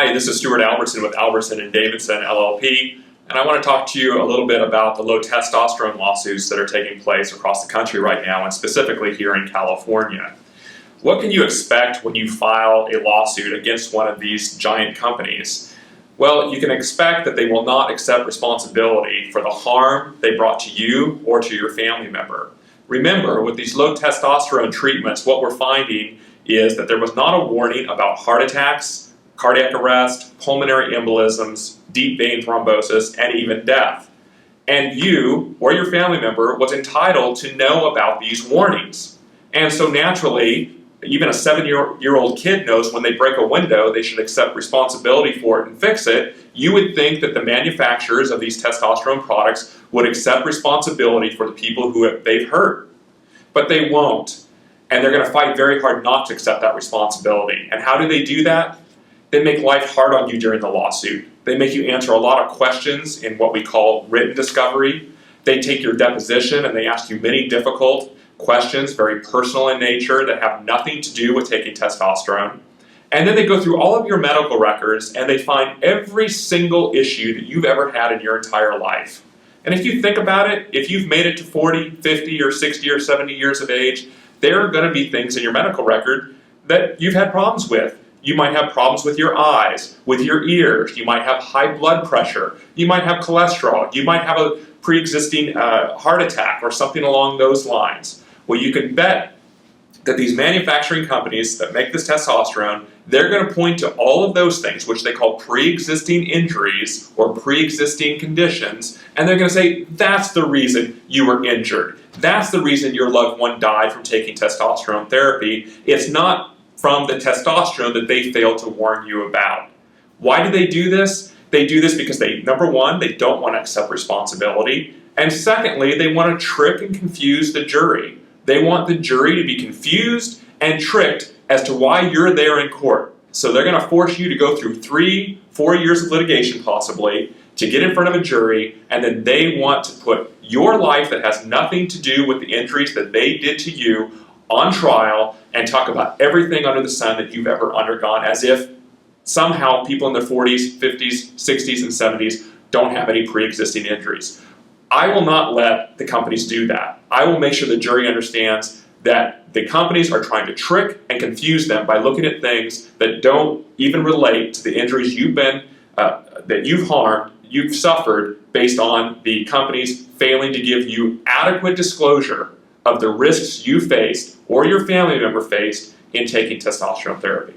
Hi, this is Stuart Albertson with Albertson & Davidson, LLP, and I want to talk to you a little bit about the low testosterone lawsuits that are taking place across the country right now, and specifically here in California. What can you expect when you file a lawsuit against one of these giant companies? Well, you can expect that they will not accept responsibility for the harm they brought to you or to your family member. Remember, with these low testosterone treatments, what we're finding is that there was not a warning about heart attacks, cardiac arrest, pulmonary embolisms, deep vein thrombosis, and even death. And you, or your family member, was entitled to know about these warnings. And so naturally, even a 7-year-old kid knows when they break a window, they should accept responsibility for it and fix it. You would think that the manufacturers of these testosterone products would accept responsibility for the people who they've hurt. But they won't. And they're going to fight very hard not to accept that responsibility. And how do they do that? They make life hard on you during the lawsuit. They make you answer a lot of questions in what we call written discovery. They take your deposition and they ask you many difficult questions, very personal in nature, that have nothing to do with taking testosterone. And then they go through all of your medical records and they find every single issue that you've ever had in your entire life. And if you think about it, if you've made it to 40, 50, or 60, or 70 years of age, there are going to be things in your medical record that you've had problems with. You might have problems with your eyes, with your ears, you might have high blood pressure, you might have cholesterol, you might have a pre-existing heart attack or something along those lines. Well, you can bet that these manufacturing companies that make this testosterone, they're going to point to all of those things, which they call pre-existing injuries or pre-existing conditions, and they're going to say, that's the reason you were injured. That's the reason your loved one died from taking testosterone therapy. It's not from the testosterone that they failed to warn you about. Why do they do this? They do this because number one, they don't want to accept responsibility, and secondly, they want to trick and confuse the jury. They want the jury to be confused and tricked as to why you're there in court. So they're going to force you to go through 3-4 years of litigation possibly to get in front of a jury, and then they want to put your life that has nothing to do with the injuries that they did to you on trial and talk about everything under the sun that you've ever undergone as if somehow people in their 40s, 50s, 60s, and 70s don't have any pre-existing injuries. I will not let the companies do that. I will make sure the jury understands that the companies are trying to trick and confuse them by looking at things that don't even relate to the injuries that you've harmed, you've suffered based on the companies failing to give you adequate disclosure of the risks you faced or your family member faced in taking testosterone therapy.